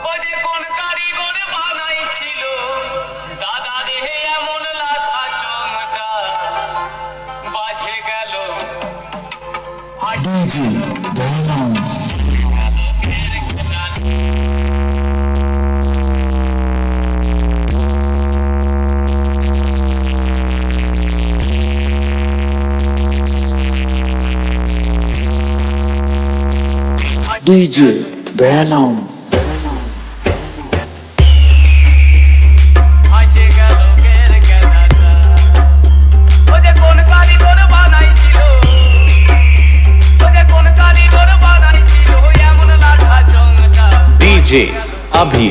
ওই যে কোন কারিগর বানাইছিল দাদা দেহে এমন লাঠা চংটা বাজে গেল ডিজে বেলাম ডিজে বেলাম ভাসে গেল বের গেলাটা ওই যে কোন কারিগর বানাইছিল ওই যে কোন কারিগর বানাইছিল এমন লাঠা চংটা DJ Abhi